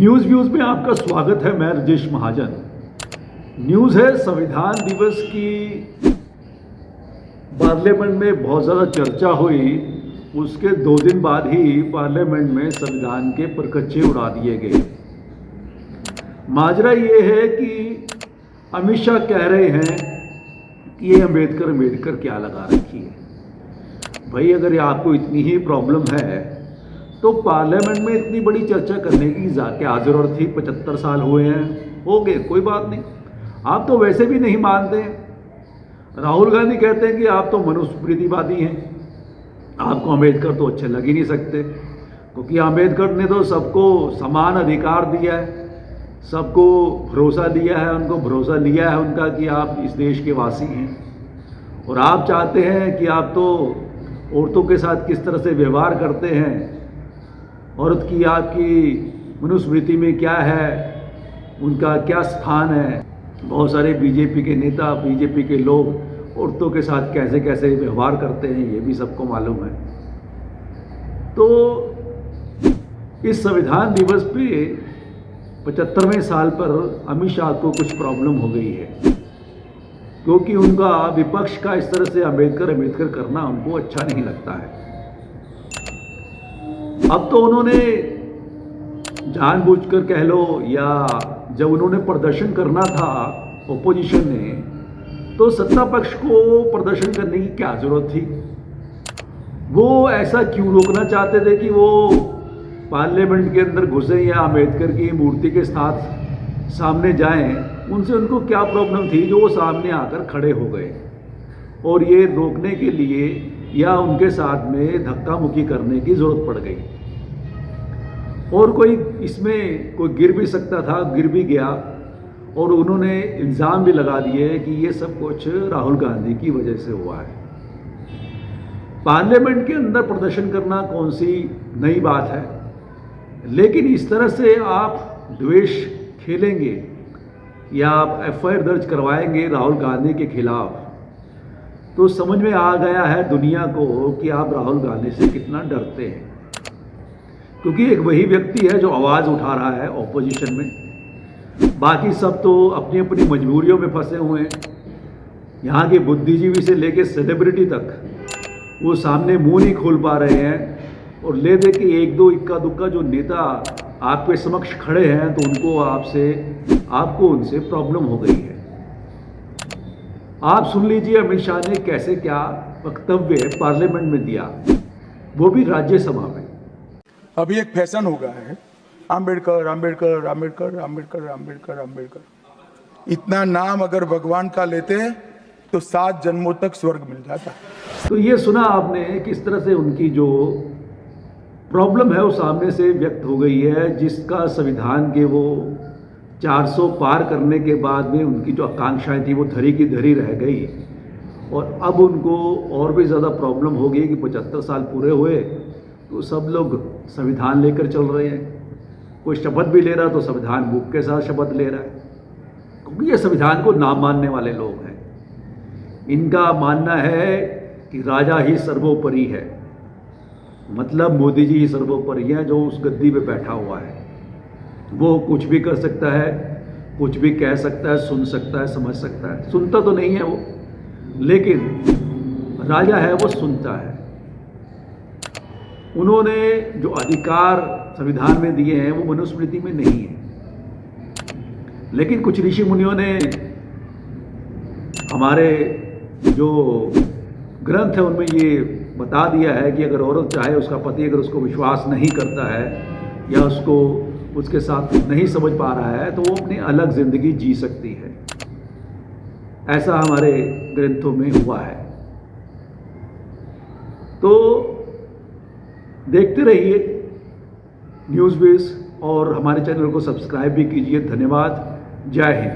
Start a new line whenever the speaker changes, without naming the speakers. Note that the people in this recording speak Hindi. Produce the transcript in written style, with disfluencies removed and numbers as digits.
न्यूज़ व्यूज़ में आपका स्वागत है। मैं राजेश महाजन। न्यूज़ है संविधान दिवस की पार्लियामेंट में बहुत ज़्यादा चर्चा हुई। उसके 2 दिन बाद ही पार्लियामेंट में संविधान के परकच्चे उड़ा दिए गए। माजरा ये है कि अमित शाह कह रहे हैं कि ये अम्बेडकर क्या लगा रखी है। भाई अगर आपको इतनी ही प्रॉब्लम है तो पार्लियामेंट में इतनी बड़ी चर्चा करने की क्या ज़रूरत थी। 75 साल हुए हैं, हो गए, कोई बात नहीं। आप तो वैसे भी नहीं मानते। राहुल गांधी कहते हैं कि आप तो मनुस्मृतिवादी हैं, आपको अम्बेडकर तो अच्छे लग ही नहीं सकते, क्योंकि अम्बेडकर ने तो सबको समान अधिकार दिया है, सबको भरोसा दिया है, उनको भरोसा लिया है उनका कि आप इस देश के वासी हैं। और आप चाहते हैं कि आप तो औरतों के साथ किस तरह से व्यवहार करते हैं, औरत की आपकी मनुस्मृति में क्या है, उनका क्या स्थान है। बहुत सारे बीजेपी के नेता, बीजेपी के लोग औरतों के साथ कैसे कैसे व्यवहार करते हैं, ये भी सबको मालूम है। तो इस संविधान दिवस पे 75वें साल पर अमित शाह को कुछ प्रॉब्लम हो गई है, क्योंकि उनका विपक्ष का इस तरह से अम्बेडकर करना उनको अच्छा नहीं लगता है। अब तो उन्होंने जानबूझकर कह लो, या जब उन्होंने प्रदर्शन करना था ओपोजिशन ने, तो सत्ता पक्ष को प्रदर्शन करने की क्या जरूरत थी। वो ऐसा क्यों रोकना चाहते थे कि वो पार्लियामेंट के अंदर घुसे या अम्बेडकर की मूर्ति के साथ सामने जाएं। उनसे उनको क्या प्रॉब्लम थी जो वो सामने आकर खड़े हो गए, और ये रोकने के लिए या उनके साथ में धक्का मुक्की करने की ज़रूरत पड़ गई। और कोई इसमें कोई गिर भी सकता था, गिर भी गया, और उन्होंने इल्ज़ाम भी लगा दिए कि ये सब कुछ राहुल गांधी की वजह से हुआ है। पार्लियामेंट के अंदर प्रदर्शन करना कौन सी नई बात है, लेकिन इस तरह से आप द्वेष खेलेंगे या आप एफआईआर दर्ज करवाएंगे राहुल गांधी के खिलाफ, तो समझ में आ गया है दुनिया को कि आप राहुल गांधी से कितना डरते हैं। क्योंकि एक वही व्यक्ति है जो आवाज़ उठा रहा है ऑपोजिशन में, बाकी सब तो अपनी अपनी मजबूरियों में फंसे हुए हैं। यहाँ के बुद्धिजीवी से लेके सेलिब्रिटी तक वो सामने मुंह नहीं खोल पा रहे हैं, और ले दे के एक दो इक्का दुक्का जो नेता आपके समक्ष खड़े हैं तो उनको आपको उनसे प्रॉब्लम हो गई है। आप सुन लीजिए अमित शाह ने कैसे क्या वक्तव्य पार्लियामेंट में दिया, वो भी राज्यसभा में।
अभी एक फैशन हो गया है, अम्बेडकर अम्बेडकर अम्बेडकर अम्बेडकर अम्बेडकर अम्बेडकर। इतना नाम अगर भगवान का लेते हैं तो 7 जन्मों तक स्वर्ग मिल जाता है।
तो ये सुना आपने किस तरह से उनकी जो प्रॉब्लम है वो सामने से व्यक्त हो गई है, जिसका संविधान के वो 400 पार करने के बाद में उनकी जो आकांक्षाएं थी वो धरी की धरी रह गई, और अब उनको और भी ज़्यादा प्रॉब्लम हो गई कि 75 साल पूरे हुए तो सब लोग संविधान लेकर चल रहे हैं। कोई शपथ भी ले रहा तो संविधान बुक के साथ शपथ ले रहा है, क्योंकि ये संविधान को ना मानने वाले लोग हैं। इनका मानना है कि राजा ही सर्वोपरि है, मतलब मोदी जी ही सर्वोपरि हैं जो उस गद्दी पे बैठा हुआ है। वो कुछ भी कर सकता है, कुछ भी कह सकता है, सुन सकता है, समझ सकता है। सुनता तो नहीं है वो, लेकिन राजा है, वो सुनता है। उन्होंने जो अधिकार संविधान में दिए हैं वो मनुस्मृति में नहीं है, लेकिन कुछ ऋषि मुनियों ने हमारे जो ग्रंथ है उनमें ये बता दिया है कि अगर औरत चाहे, उसका पति अगर उसको विश्वास नहीं करता है या उसको उसके साथ नहीं समझ पा रहा है तो वो अपनी अलग जिंदगी जी सकती है। ऐसा हमारे ग्रंथों में हुआ है। तो देखते रहिए न्यूज़ बेस, और हमारे चैनल को सब्सक्राइब भी कीजिए। धन्यवाद। जय हिंद।